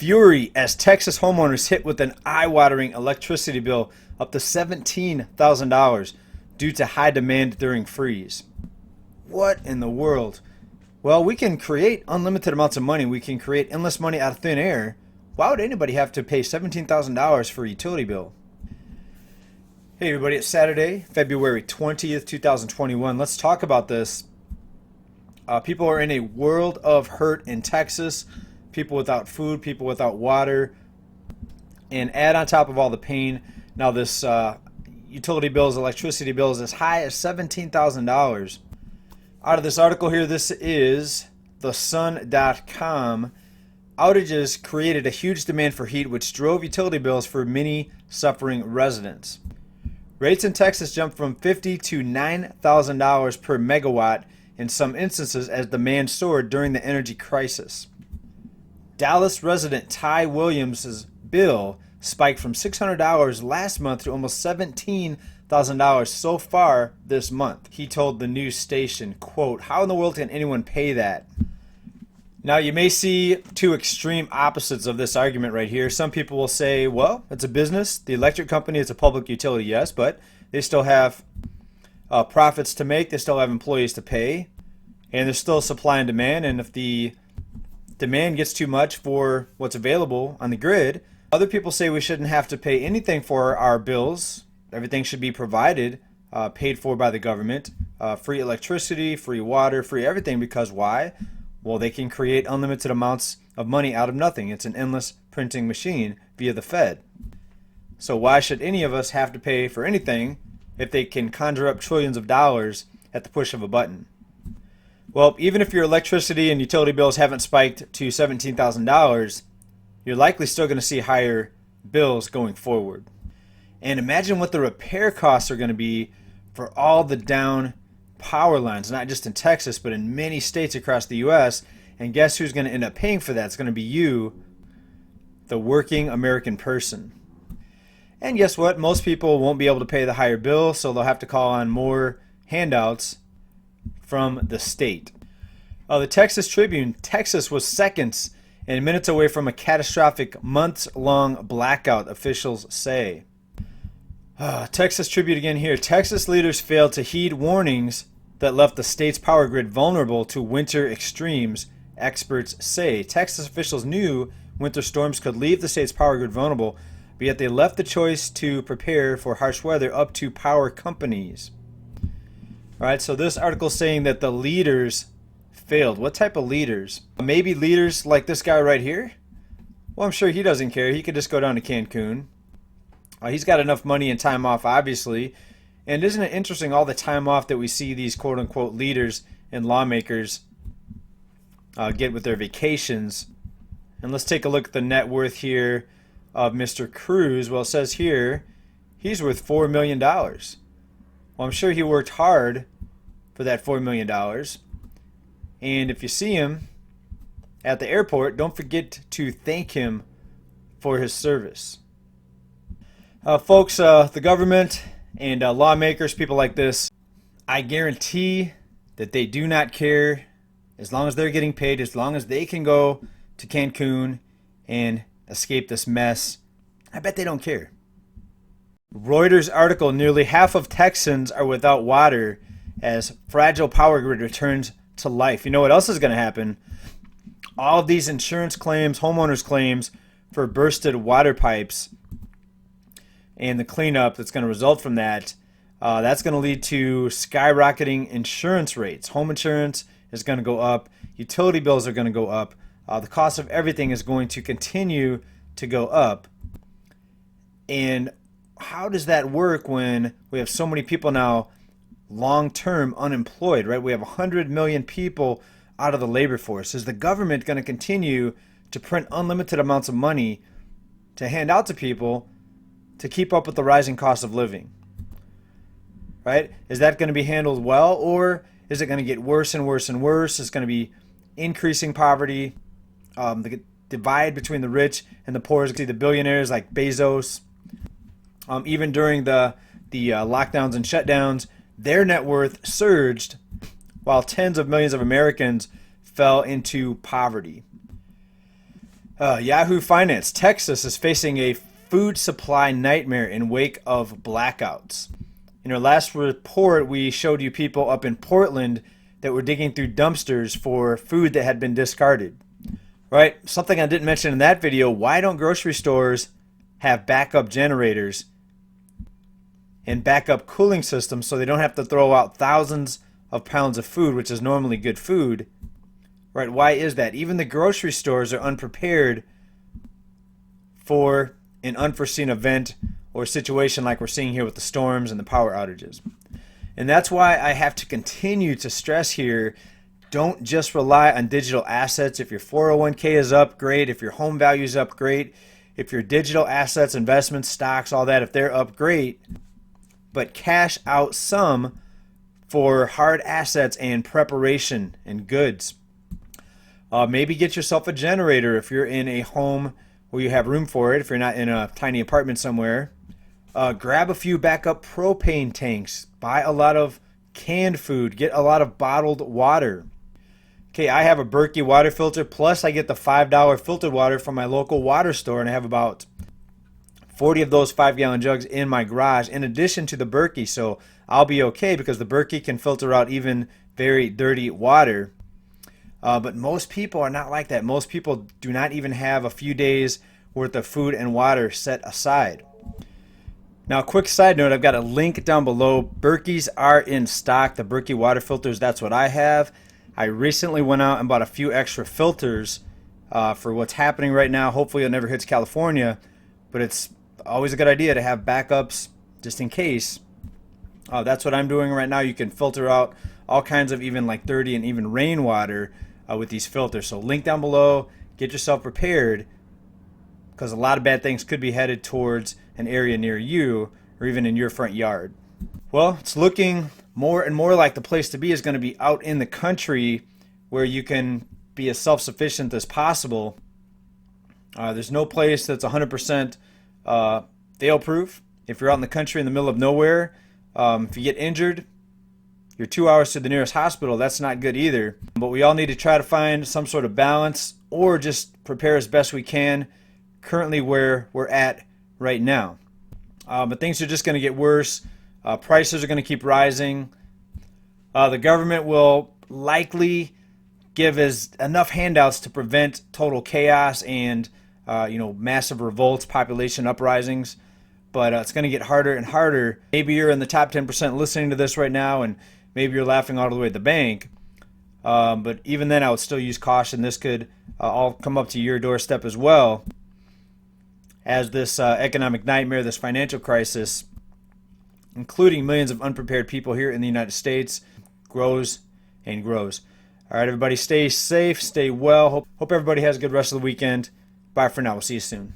fury as Texas homeowners hit with an eye-watering electricity bill up to $17,000 due to high demand during freeze. What in the world? Well, we can create unlimited amounts of money. We can create endless money out of thin air. Why would anybody have to pay $17,000 for a utility bill? Hey everybody, it's Saturday, February 20th, 2021. Let's talk about this. People are in a world of hurt in Texas. People without food, people without water. And add on top of all the pain, now this utility bills, electricity bills as high as $17,000. Out of this article here, this is thesun.com. Outages created a huge demand for heat, which drove utility bills for many suffering residents. Rates in Texas jumped from $50,000 to $9,000 per megawatt in some instances as demand soared during the energy crisis. Dallas resident Ty Williams' bill spiked from $600 last month to almost $17,000 so far this month. He told the news station, quote, "How in the world can anyone pay that?" Now you may see two extreme opposites of this argument right here. Some people will say, well, it's a business. The electric company is a public utility, yes, but they still have profits to make. They still have employees to pay. And there's still supply and demand. And if the demand gets too much for what's available on the grid, other people say we shouldn't have to pay anything for our bills. Everything should be provided, paid for by the government. Free electricity, free water, free everything. Because why? Well, they can create unlimited amounts of money out of nothing. It's an endless printing machine via the Fed. So why should any of us have to pay for anything if they can conjure up trillions of dollars at the push of a button? Well, even if your electricity and utility bills haven't spiked to $17,000, you're likely still going to see higher bills going forward. And imagine what the repair costs are going to be for all the down power lines, not just in Texas, but in many states across the U.S. And guess who's going to end up paying for that? It's going to be you, the working American person. And guess what? Most people won't be able to pay the higher bill, so they'll have to call on more handouts from the state. The Texas Tribune, Texas was seconds and minutes away from a catastrophic months-long blackout, officials say. Texas Tribune again here. Texas leaders failed to heed warnings that left the state's power grid vulnerable to winter extremes, experts say. Texas officials knew winter storms could leave the state's power grid vulnerable, but yet they left the choice to prepare for harsh weather up to power companies. All right, so this article is saying that the leaders failed. What type of leaders? Maybe leaders like this guy right here? Well, I'm sure he doesn't care. He could just go down to Cancun. He's got enough money and time off, obviously. And isn't it interesting all the time off that we see these quote-unquote leaders and lawmakers get with their vacations? And let's take a look at the net worth here of Mr. Cruz. Well, it says here he's worth $4 million. Well, I'm sure he worked hard for that $4 million. And if you see him at the airport, don't forget to thank him for his service. Folks, the government and lawmakers, people like this, I guarantee that they do not care as long as they're getting paid, as long as they can go to Cancun and escape this mess. I bet they don't care. Reuters article, nearly half of Texans are without water as fragile power grid returns to life. You know what else is going to happen? All of these insurance claims, homeowners claims for bursted water pipes and the cleanup that's going to result from that, that's going to lead to skyrocketing insurance rates. Home insurance is going to go up. Utility bills are going to go up. The cost of everything is going to continue to go up. And how does that work when we have so many people now long-term unemployed, right? We have 100 million people out of the labor force. Is the government going to continue to print unlimited amounts of money to hand out to people to keep up with the rising cost of living? Right? Is that going to be handled well, or is it going to get worse and worse and worse? It's going to be increasing poverty, the divide between the rich and the poor. See the billionaires like Bezos, even during the lockdowns and shutdowns, their net worth surged while tens of millions of Americans fell into poverty. Yahoo Finance. Texas is facing a food supply nightmare in wake of blackouts. In our last report, we showed you people up in Portland that were digging through dumpsters for food that had been discarded. Right? Something I didn't mention in that video, why don't grocery stores have backup generators and backup cooling systems so they don't have to throw out thousands of pounds of food, which is normally good food? Right? Why is that? Even the grocery stores are unprepared for an unforeseen event or situation like we're seeing here with the storms and the power outages. And that's why I have to continue to stress here, don't just rely on digital assets. If your 401k is up, great. If your home value is up, great. If your digital assets, investments, stocks, all that, if they're up, great. But cash out some for hard assets and preparation and goods. Maybe get yourself a generator if you're in a home where you have room for it, if you're not in a tiny apartment somewhere. Grab a few backup propane tanks. Buy a lot of canned food. Get a lot of bottled water. Okay, I have a Berkey water filter, plus I get the $5 filtered water from my local water store, and I have about 40 of those 5-gallon jugs in my garage in addition to the Berkey, so I'll be okay because the Berkey can filter out even very dirty water. But most people are not like that. Most people do not even have a few days worth of food and water set aside. Now, quick side note, I've got a link down below. Berkeys are in stock, the Berkey water filters. That's what I have. I recently went out and bought a few extra filters for what's happening right now. Hopefully it never hits California, but it's always a good idea to have backups just in case. That's what I'm doing right now. You can filter out all kinds of even like dirty and even rainwater with these filters. So link down below, get yourself prepared, because a lot of bad things could be headed towards an area near you or even in your front yard. Well, it's looking more and more like the place to be is going to be out in the country where you can be as self-sufficient as possible. There's no place that's 100% fail-proof. If you're out in the country in the middle of nowhere, if you get injured, you're 2 hours to the nearest hospital. That's not good either. But we all need to try to find some sort of balance or just prepare as best we can currently where we're at right now. But things are just going to get worse. Prices are going to keep rising. The government will likely give us enough handouts to prevent total chaos and massive revolts, population uprisings. But it's going to get harder and harder. Maybe you're in the top 10% listening to this right now, and maybe you're laughing all the way at the bank. But even then, I would still use caution. This could all come up to your doorstep as well, as this economic nightmare, this financial crisis, including millions of unprepared people here in the United States, grows and grows. All right, everybody, stay safe, stay well. Hope everybody has a good rest of the weekend. Bye for now. We'll see you soon.